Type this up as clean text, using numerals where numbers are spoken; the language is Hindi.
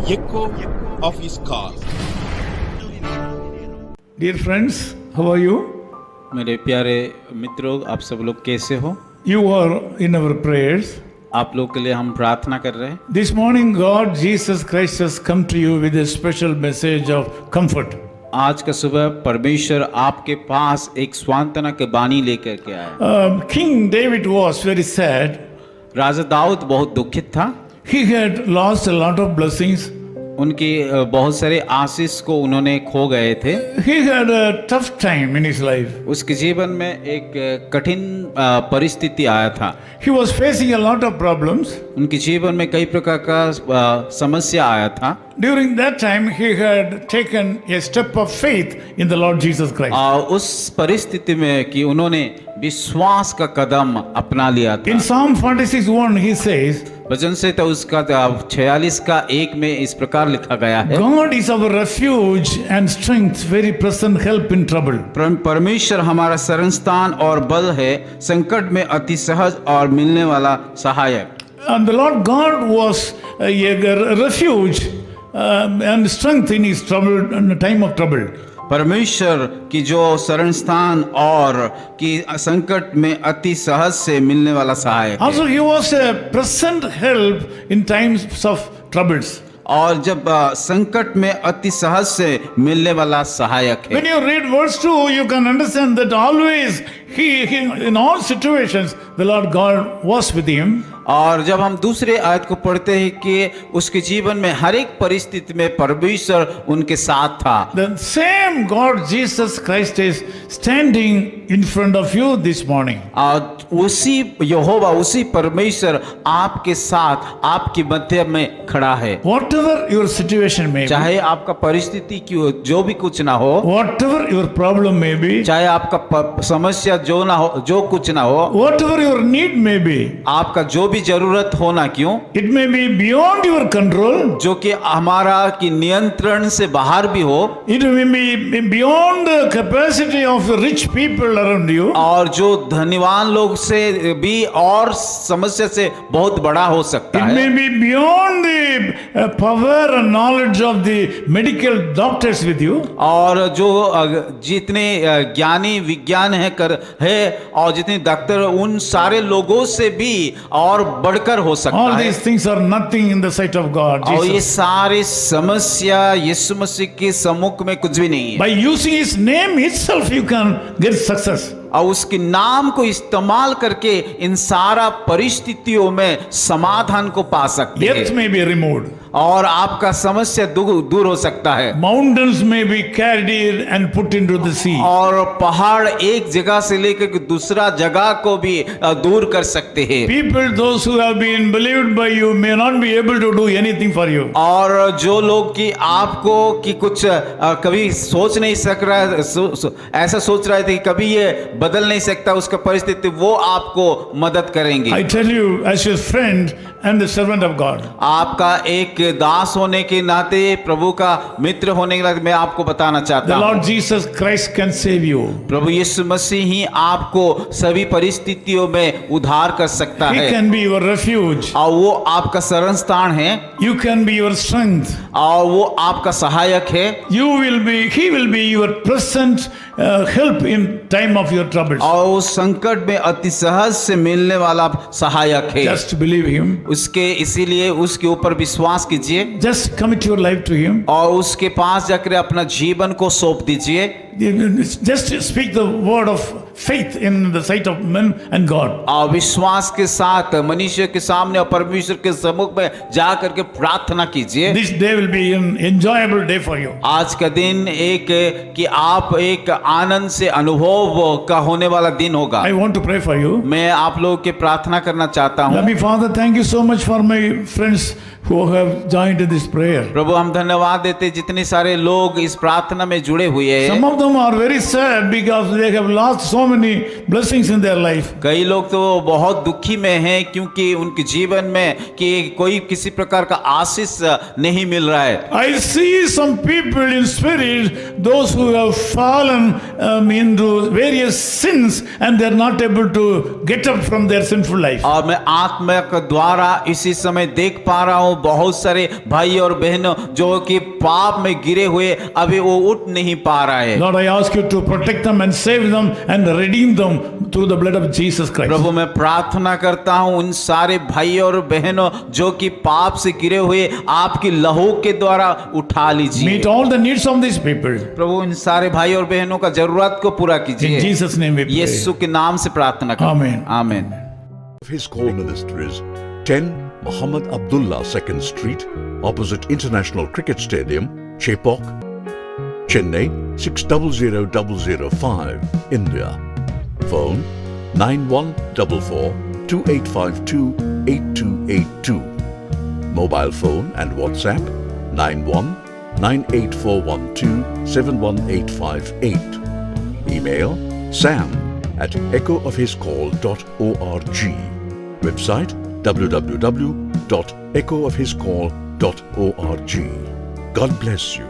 echo of his call. Dear friends, how are you? मेरे प्यारे मित्रों, आप सब लोग कैसे हो? You are in our prayers. आप लोग के लिए हम प्रार्थना कर रहे हैं। This morning, God, Jesus Christ has come to you with a special message of comfort. आज का सुबह परमेश्वर आपके पास एक सांत्वना के बानी लेकर के आया। King David was very sad. राजा दाऊद बहुत दुखित था। He had lost a lot of blessings. उनकी बहुत सारे आशीष को उन्होंने खो गए थे। He had a tough time in his life. उसके जीवन में एक कठिन परिस्थिति आया था। He was facing a lot of problems. उनके जीवन में कई प्रकार का समस्या आया था। During that time, he had taken a step of faith in the Lord Jesus Christ. उस परिस्थिति में कि उन्होंने विश्वास का कदम अपना लिया था। In Psalm 46:1, he says, वचन से तो उसका 46 का 1 में इस प्रकार लिखा गया है, God is our refuge and strength, very present help in trouble. परमेश्वर हमारा शरण स्थान और बल है, संकट में अति सहज और मिलने वाला सहायक। And the Lord God was a refuge and strength in his trouble, in the time of trouble. परमेश्वर की जो शरण स्थान और की संकट में अति सहज से मिलने वाला सहायक है। Also, he was a present help in times of troubles. और जब संकट में अति सहज से मिलने वाला सहायक है। When you read verse 2, you can understand that always he in all situations the Lord God was with him. और जब हम दूसरे आयत को पढ़ते हैं कि उसके जीवन में हर एक परिस्थिति में परमेश्वर उनके साथ था। The same God Jesus Christ is standing in front of you this morning. और उसी यहोवा, उसी परमेश्वर आपके साथ, आपके मध्य में खड़ा है। Whatever your situation may be, चाहे आपका परिस्थिति क्यों जो भी कुछ ना हो, whatever your problem may be, चाहे आपका समस्या जो ना हो, जो कुछ ना हो, whatever your need may be, आपका जो भी जरूरत हो ना क्यों, it may be beyond your control, जो कि हमारा की नियंत्रण से बाहर भी हो, it may be beyond the capacity of rich people around you, और जो धनवान लोग से भी और समस्या से बहुत बड़ा हो सकता it है, may be beyond the power and knowledge of the medical doctors with you, और जो जितने ज्ञानी विज्ञान है और जितने डॉक्टर, उन सारे लोगों से भी और बढ़कर हो सकता all है। these things are nothing in the sight of God. और ये Jesus. सारी समस्या यीशु मसीह के सम्मुख में कुछ भी नहीं है। By using his name itself, you can get success. और उसके नाम को इस्तेमाल करके इन सारा परिस्थितियों में समाधान को पा सकते Death हैं may be removed. और आपका समस्या दूर हो सकता है। Mountains may be carried and put into the sea. और पहाड़ एक जगह से लेकर दूसरा जगह को भी दूर कर सकते हैं। People, those who have been believed by you, may not be able to do anything for you. और जो लोग कि आपको कि कुछ कभी सोच नहीं सक रहा है, ऐसा सोच रहे थे कि कभी ये बदल नहीं सकता उसका परिस्थिति, वो आपको मदद करेंगे। I tell you, as your friend and the servant of God, आपका एक दास होने के नाते, प्रभु का मित्र होने के नाते मैं आपको बताना चाहता the हूँ, Lord Jesus Christ can save you. प्रभु यीशु मसीह ही आपको सभी परिस्थितियों में उद्धार कर सकता He है। can be your refuge. और वो आपका शरण स्थान है, You can be your strength. और वो आपका सहायक है, He will be your present help in time of your troubles. और उस संकट में अति सहज से मिलने वाला सहायक है। Just believe him. उसके इसीलिए उसके ऊपर विश्वास कीजिए Just commit your life to him. और उसके पास जाकर अपना जीवन को सौंप दीजिए। Just speak the word of faith in the sight of men and God. और विश्वास के साथ मनुष्य के सामने और परमेश्वर के सम्मुख में जा करके प्रार्थना कीजिए। This day will be an enjoyable day for you. आज का दिन एक कि आप एक आनंद से अनुभव का होने वाला दिन होगा। I want to pray for you. मैं आप लोगों के प्रार्थना करना चाहता हूँ। Loving Father, thank you so much for my friends who have joined in this prayer. प्रभु हम धन्यवाद देते जितने सारे लोग इस प्रार्थना में जुड़े हुए हैं। Some of them are very sad because they have lost so many blessings in their life. कई लोग तो बहुत दुखी में हैं क्योंकि उनके जीवन में कि कोई किसी प्रकार का आशीष नहीं मिल रहा है। I see some people in spirit, those who have fallen into various sins and they are not able to get up from their sinful life. और मैं आत्मा के द्वारा इसी समय देख पा रहा हूँ हूँ बहुत सारे भाई और बहनों जो कि पाप में गिरे हुए अभी वो उठ नहीं पा रहा है। Lord, I ask you to protect them and save them and redeem them through the blood of Jesus Christ. प्रभु मैं प्रार्थना करता हूँ उन सारे भाई और बहनों जो कि पाप से गिरे हुए आपकी लहू के द्वारा उठा लीजिए। Meet all the needs of these people. प्रभु इन सारे भाई और बहनों का जरूरत को पूरा In कीजिए। Jesus' name we pray. यीशु के नाम से प्रार्थना करते Amen. हैं। आमीन। His call ministries 10 Muhammad Abdullah 2nd Street, opposite International Cricket Stadium, Chepauk, Chennai 600005, India. Phone 9144 2852 8282. Mobile phone and WhatsApp 91 98412 71858. Email sam@echoofhiscall.org. Website www.echoofhiscall.org. God bless you.